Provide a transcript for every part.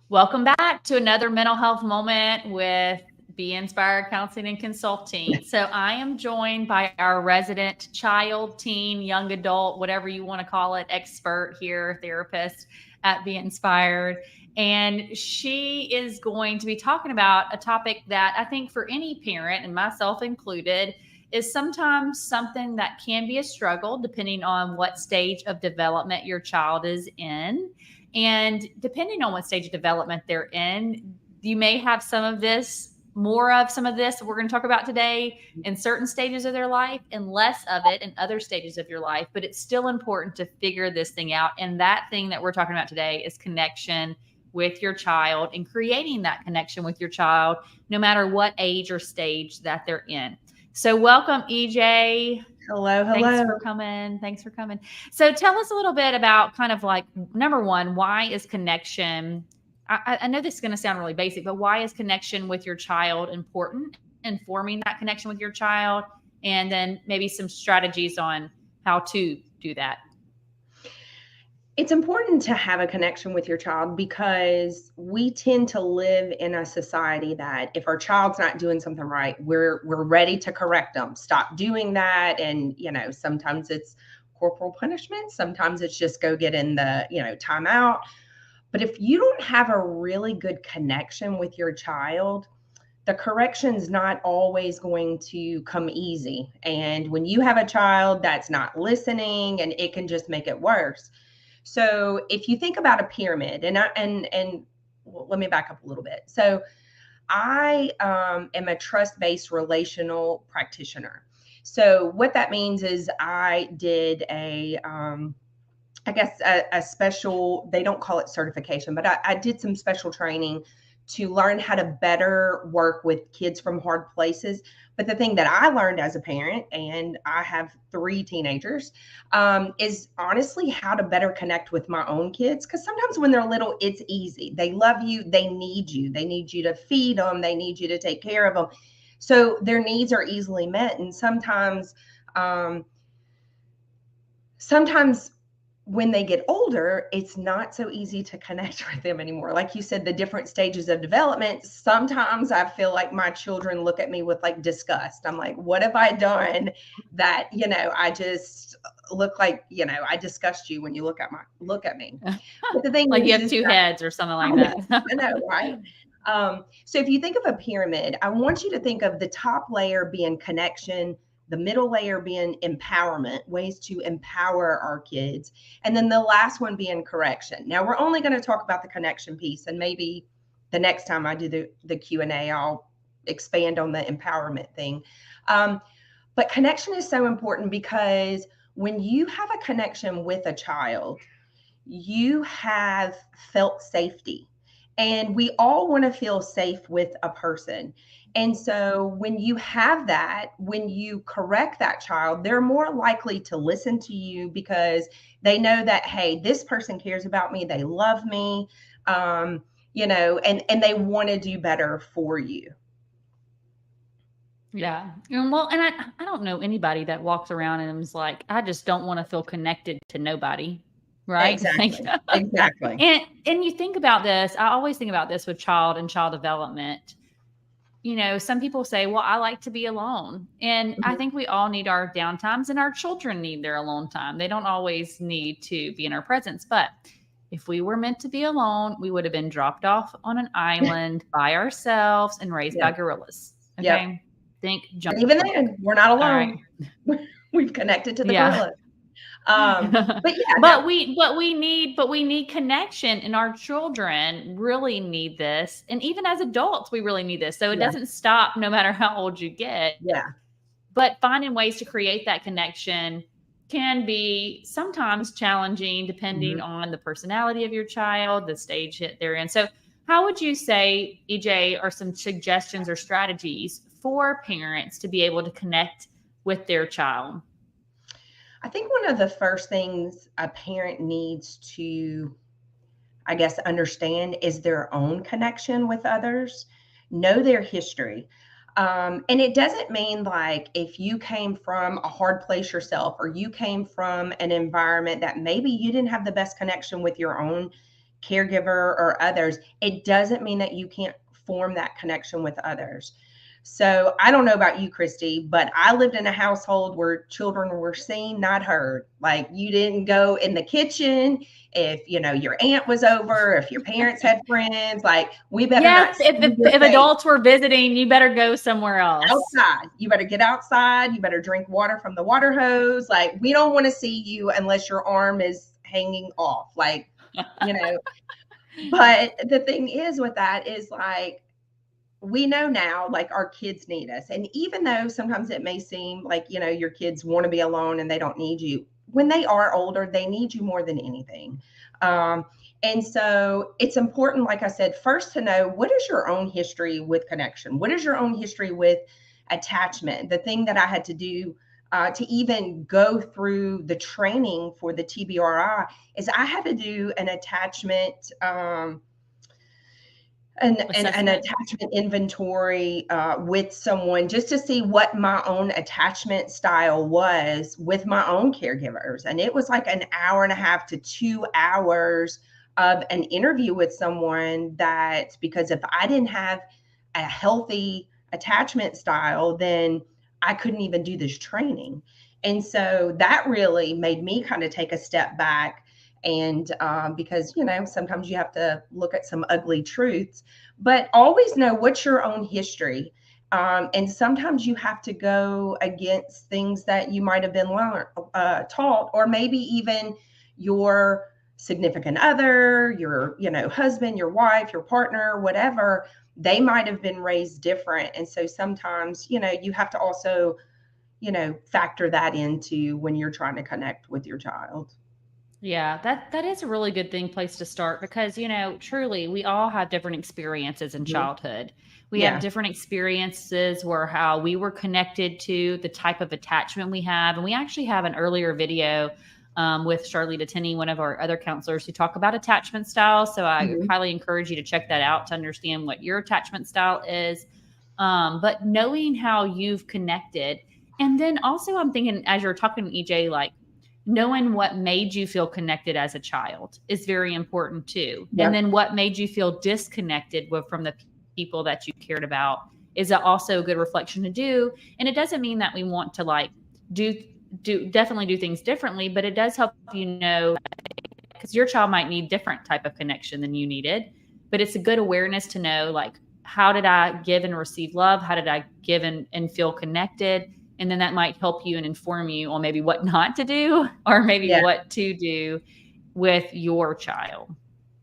Welcome back to another mental health moment with Be Inspired Counseling and Consulting. So, I am joined by our resident child, teen, young adult, whatever you want to call it, expert here, therapist at Be Inspired. And she is going to be talking about a topic that I think for any parent, and myself included, is sometimes something that can be a struggle depending on what stage of development your child is in. And depending on what stage of development they're in, you may have more of some of this that we're going to talk about today in certain stages of their life and less of it in other stages of your life. But it's still important to figure this thing out. And that thing that we're talking about today is connection with your child and creating that connection with your child, no matter what age or stage that they're in. So welcome, EJ. Hello, Thanks hello. for coming. Thanks for coming. So tell us a little bit about kind of like, number one, why is connection? I know this is going to sound really basic, but why is connection with your child important and forming that connection with your child? And then maybe some strategies on how to do that. It's important to have a connection with your child because we tend to live in a society that if our child's not doing something right, we're ready to correct them. Stop doing that. And, sometimes it's corporal punishment. Sometimes it's just go get in the, timeout. But if you don't have a really good connection with your child, the correction's not always going to come easy. And when you have a child that's not listening, and it can just make it worse. So if you think about a pyramid, and well, let me back up a little bit. So I am a trust-based relational practitioner. So what that means is I did a special, they don't call it certification, but I did some special training to learn how to better work with kids from hard places. But the thing that I learned as a parent, and I have 3 teenagers, is honestly how to better connect with my own kids. Because sometimes when they're little, it's easy. They love you. They need you. They need you to feed them. They need you to take care of them. So their needs are easily met. And sometimes when they get older, it's not so easy to connect with them anymore. Like you said, the different stages of development, sometimes I feel like my children look at me with like disgust. I'm like, what have I done that, I just look like, I disgust you when you look at me. But the thing Like you is, have two that, heads or something like that. I know, right? So if you think of a pyramid, I want you to think of the top layer being connection, the middle layer being empowerment, ways to empower our kids, and then the last one being correction. Now we're only going to talk about the connection piece, and maybe the next time I do the Q&A, I'll expand on the empowerment thing. But connection is so important because when you have a connection with a child, you have felt safety. And we all want to feel safe with a person. And so when you have that, when you correct that child, they're more likely to listen to you because they know that, hey, this person cares about me. They love me, and they want to do better for you. Yeah. And I don't know anybody that walks around and is like, I just don't want to feel connected to nobody. Right. Like, Exactly. Exactly. and you think about this, I always think about this with child and child development. Some people say, well, I like to be alone. And I Mhm. think we all need our downtimes, and our children need their alone time. They don't always need to be in our presence. But if we were meant to be alone, we would have been dropped off on an island by ourselves and raised by Yep. gorillas. Yep. Okay. Think But even jungle. then, we're not All right. alone. We've connected to the Yeah. gorilla. But yeah, but no, we need connection, and our children really need this, and even as adults we really need this, so it yeah, doesn't stop no matter how old you get. yeah. But finding ways to create that connection can be sometimes challenging depending Mhm. on the personality of your child, the stage that they're in. So how would you say, EJ, are some suggestions or strategies for parents to be able to connect with their child? I think one of the first things a parent needs to, I guess, understand is their own connection with others, know their history. And it doesn't mean like if you came from a hard place yourself or you came from an environment that maybe you didn't have the best connection with your own caregiver or others, it doesn't mean that you can't form that connection with others. So I don't know about you, Christy, but I lived in a household where children were seen, not heard. Like, you didn't go in the kitchen if, your aunt was over, if your parents had friends, like, we better Yes, not see your if face. adults were visiting, you better go somewhere else. Outside. You better get outside. You better drink water from the water hose. Like, we don't want to see you unless your arm is hanging off. Like, but the thing is with that is, like, we know now, like, our kids need us. And even though sometimes it may seem like, your kids want to be alone and they don't need you, when they are older, they need you more than anything. And so it's important, like I said, first to know, what is your own history with connection? What is your own history with attachment? The thing that I had to do to even go through the training for the TBRI is I had to do an attachment an attachment inventory with someone, just to see what my own attachment style was with my own caregivers. And it was like an hour and a half to 2 hours of an interview with someone, that because if I didn't have a healthy attachment style, then I couldn't even do this training. And so that really made me kind of take a step back. And because, sometimes you have to look at some ugly truths, but always know what's your own history. And sometimes you have to go against things that you might have been taught, or maybe even your significant other, your, husband, your wife, your partner, whatever, they might have been raised different. And so sometimes, you have to also, factor that into when you're trying to connect with your child. Yeah, that is a really good place to start, because, truly, we all have different experiences in childhood. We have different experiences where how we were connected to the type of attachment we have. And we actually have an earlier video with Charlita Tenney, one of our other counselors, who talk about attachment styles. So I highly encourage you to check that out to understand what your attachment style is. But knowing how you've connected. And then also, I'm thinking, as you're talking, EJ, like, knowing what made you feel connected as a child is very important too. Yep. And then what made you feel disconnected from the people that you cared about is also a good reflection to do. And it doesn't mean that we want to, like, definitely do things differently, but it does help because your child might need different type of connection than you needed. But it's a good awareness to know, like, how did I give and receive love? How did I give and feel connected? And then that might help you and inform you on maybe what not to do, or maybe what to do with your child.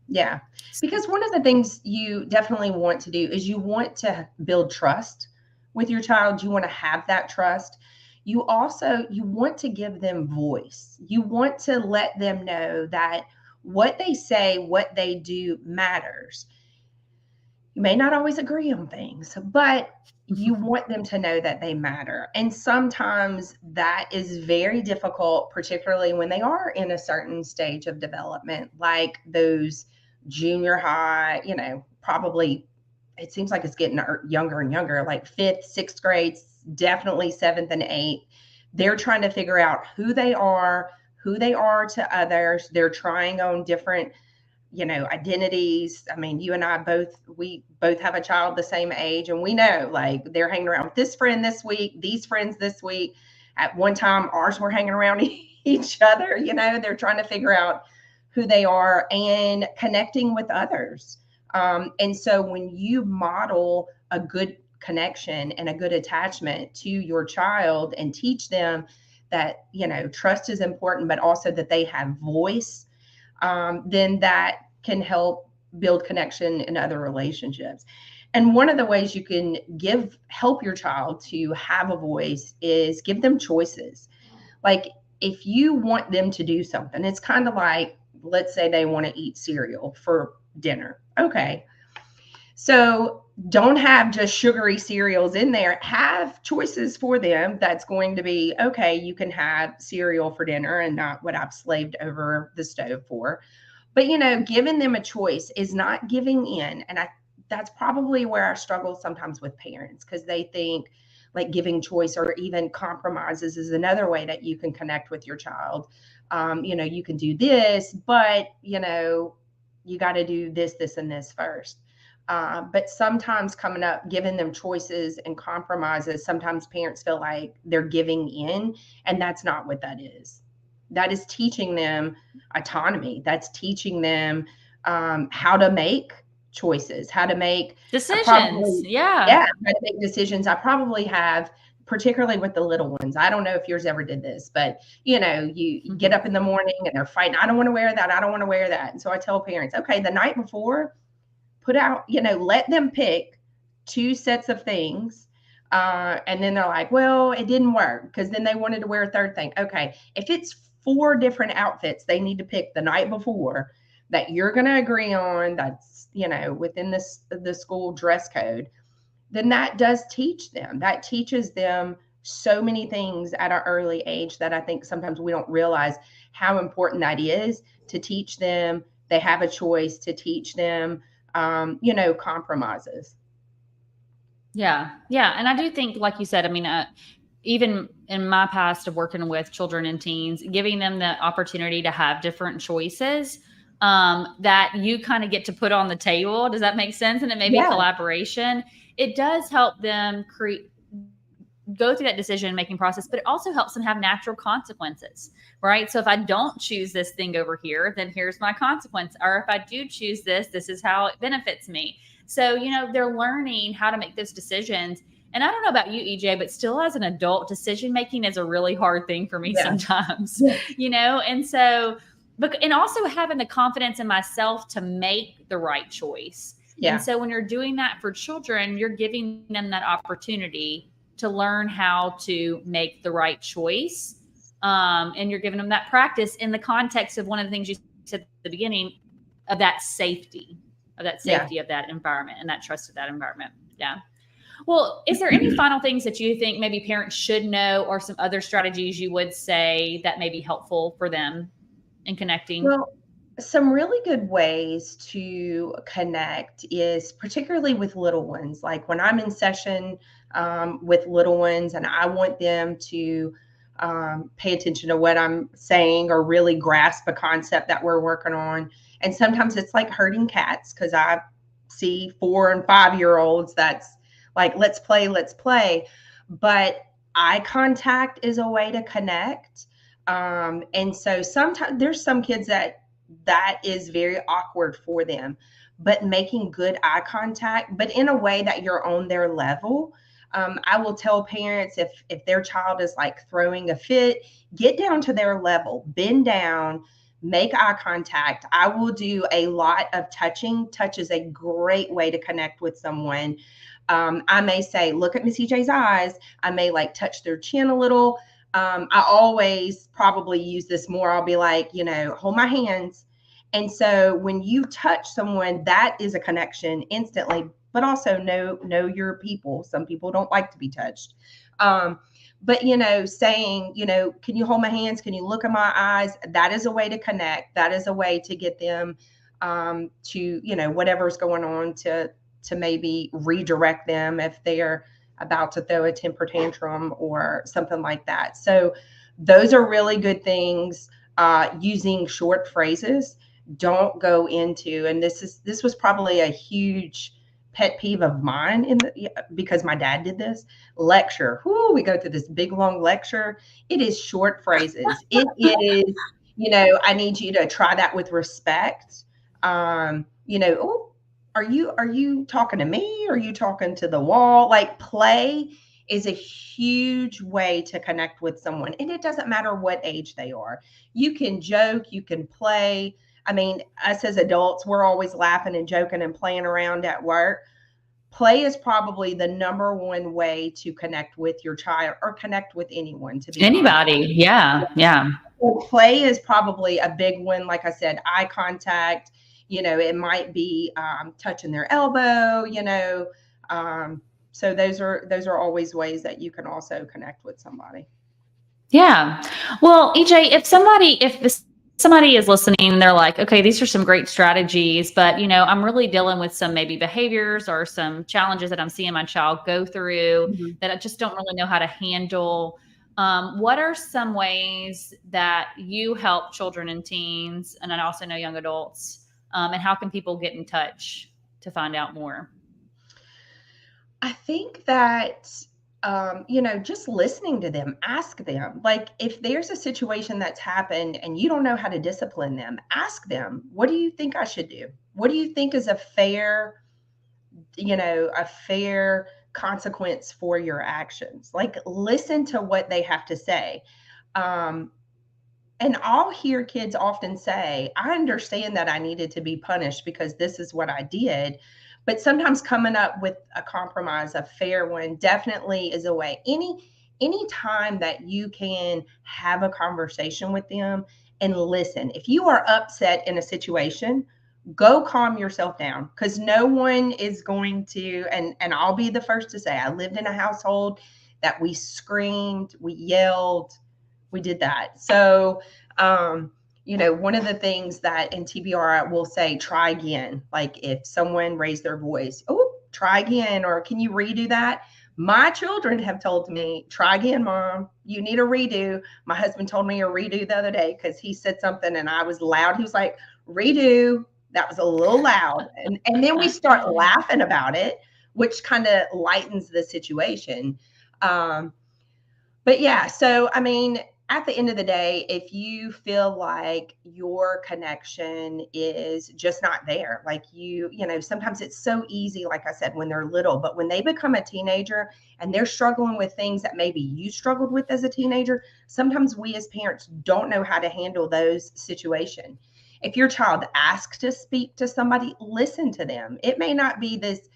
Yeah. Because one of the things you definitely want to do is you want to build trust with your child. You want to have that trust. You want to give them voice. You want to let them know that what they say, what they do matters. You may not always agree on things, but you want them to know that they matter. And sometimes that is very difficult, particularly when they are in a certain stage of development, like those junior high, probably it seems like it's getting younger and younger, like 5th, 6th grade, definitely 7th and 8th. They're trying to figure out who they are to others. They're trying on different identities. I mean, you and I we both have a child the same age, and we know, like, they're hanging around with this friend this week, these friends this week. At one time, ours were hanging around each other. They're trying to figure out who they are and connecting with others. And so when you model a good connection and a good attachment to your child and teach them that, trust is important, but also that they have voice, then that can help build connection in other relationships. And one of the ways you can help your child to have a voice is give them choices. Like, if you want them to do something, it's kind of like, let's say they want to eat cereal for dinner. Okay. So don't have just sugary cereals in there. Have choices for them that's going to be, okay, you can have cereal for dinner and not what I've slaved over the stove for. But, giving them a choice is not giving in. And that's probably where I struggle sometimes with parents, because they think like giving choice or even compromises is another way that you can connect with your child. You can do this, but, you got to do this, this, and this first. But sometimes coming up, giving them choices and compromises, sometimes parents feel like they're giving in, and that's not what that is. That is teaching them autonomy. That's teaching them how to make choices, how to make decisions. yeah, how to make decisions. I probably have, particularly with the little ones. I don't know if yours ever did this, but you get up in the morning and they're fighting. I don't want to wear that. I don't want to wear that. And so I tell parents, okay, the night before, put out, let them pick 2 sets of things. And then they're like, well, it didn't work because then they wanted to wear a third thing. Okay, if it's 4 different outfits they need to pick the night before that you're going to agree on, that's, within the school dress code, then that does teach them. That teaches them so many things at an early age that I think sometimes we don't realize how important that is to teach them. They have a choice, to teach them compromises. Yeah. Yeah. And I do think, like you said, I mean, even in my past of working with children and teens, giving them the opportunity to have different choices that you kind of get to put on the table. Does that make sense? And it may be collaboration. It does help them go through that decision making process, but it also helps them have natural consequences, right? So if I don't choose this thing over here, then here's my consequence. Or if I do choose this, this is how it benefits me. So, they're learning how to make those decisions. And I don't know about you, EJ, but still as an adult, decision making is a really hard thing for me sometimes, and so, and also having the confidence in myself to make the right choice. Yeah. And so when you're doing that for children, you're giving them that opportunity to learn how to make the right choice. And you're giving them that practice in the context of one of the things you said at the beginning of that safety of that environment and that trust of that environment. Yeah. Well, is there any final things that you think maybe parents should know, or some other strategies you would say that may be helpful for them in connecting? Well, some really good ways to connect is particularly with little ones. Like when I'm in session with little ones and I want them to pay attention to what I'm saying or really grasp a concept that we're working on. And sometimes it's like herding cats, because I see 4 and 5-year-olds that's like, let's play. But eye contact is a way to connect. And so sometimes there's some kids that is very awkward for them, but making good eye contact, but in a way that you're on their level. I will tell parents, if their child is like throwing a fit, get down to their level, bend down, make eye contact. I will do a lot of touching. Touch is a great way to connect with someone. I may say, look at Miss EJ's eyes. I may like touch their chin a little. I always probably use this more. I'll be like, hold my hands. And so when you touch someone, that is a connection instantly, but also know your people. Some people don't like to be touched. But, saying, can you hold my hands? Can you look at my eyes? That is a way to connect. That is a way to get them to, whatever's going on, to maybe redirect them if they're about to throw a temper tantrum or something like that. So those are really good things. Using short phrases. Don't go into, and this was probably a huge pet peeve of mine because my dad did this lecture. We go through this big long lecture. It is short phrases. It is, I need you to try that with respect. Oh, are you talking to me? Or are you talking to the wall? Like, play is a huge way to connect with someone. And it doesn't matter what age they are. You can joke, you can play. I mean, us as adults, we're always laughing and joking and playing around at work. Play is probably the number one way to connect with your child, or connect with anyone, to be anybody. Honest. Yeah. So play is probably a big one. Like I said, eye contact, it might be touching their elbow, so those are always ways that you can also connect with somebody. Yeah. Well, EJ, if somebody is listening, they're like, okay, these are some great strategies, but I'm really dealing with some maybe behaviors or some challenges that I'm seeing my child go through that I just don't really know how to handle. What are some ways that you help children and teens, and I also know young adults, And how can people get in touch to find out more? I think that, just listening to them, ask them. Like, if there's a situation that's happened and you don't know how to discipline them, ask them, what do you think I should do? What do you think is a fair consequence for your actions? Like, listen to what they have to say. Um, and I'll hear kids often say, I understand that I needed to be punished because this is what I did. But sometimes coming up with a compromise, a fair one, definitely is a way. Any time that you can have a conversation with them and listen. If you are upset in a situation, go calm yourself down, because no one is going to, and I'll be the first to say, I lived in a household that we screamed, we yelled, we did that. So, one of the things that in TBR I will say, try again. Like, if someone raised their voice, oh, try again, or can you redo that? My children have told me, try again, mom, you need a redo. My husband told me a redo the other day because he said something and I was loud. He was like, redo. That was a little loud. And then we start laughing about it, which kind of lightens the situation. But yeah, so I mean, at the end of the day, if you feel like your connection is just not there, like sometimes it's so easy, like I said, when they're little, but when they become a teenager and they're struggling with things that maybe you struggled with as a teenager, sometimes we as parents don't know how to handle those situations. If your child asks to speak to somebody, listen to them. It may not be this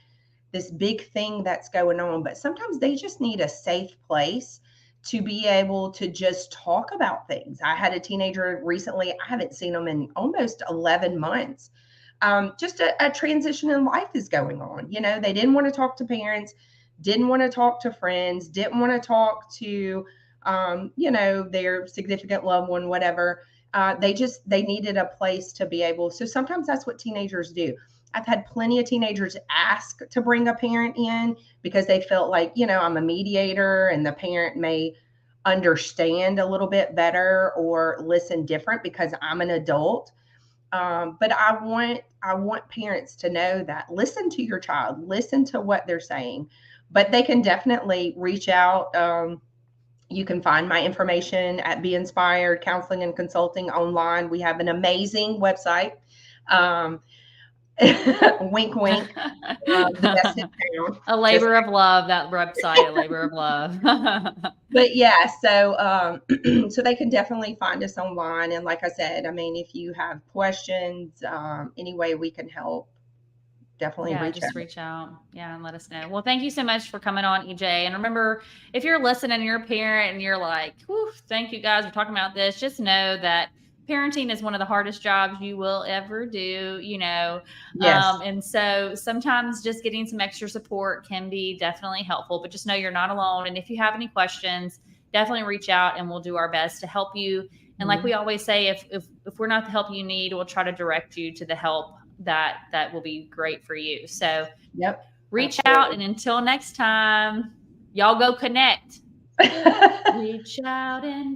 big thing that's going on, but sometimes they just need a safe place to be able to just talk about things. I had a teenager recently, I haven't seen them in almost 11 months. Just a transition in life is going on. They didn't want to talk to parents, didn't want to talk to friends, didn't want to talk to, their significant loved one, whatever. They needed a place to be able. So sometimes that's what teenagers do. I've had plenty of teenagers ask to bring a parent in because they felt like, I'm a mediator and the parent may understand a little bit better or listen different because I'm an adult. But I want parents to know that listen to your child, listen to what they're saying, but they can definitely reach out. You can find my information at Be Inspired Counseling and Consulting online. We have an amazing website. Wink, wink. The best in town. A labor of love, that website, a labor of love. But yeah, so so they can definitely find us online. And like I said, I mean, if you have questions, any way we can help, definitely reach out. Yeah, and let us know. Well, thank you so much for coming on, EJ. And remember, if you're listening, you're a parent and you're like, whew, thank you guys for talking about this, just know that parenting is one of the hardest jobs you will ever do, Yes. And so sometimes just getting some extra support can be definitely helpful, but just know you're not alone. And if you have any questions, definitely reach out and we'll do our best to help you. And like we always say, if we're not the help you need, we'll try to direct you to the help that will be great for you. So reach out, and until next time, y'all go connect. Reach out and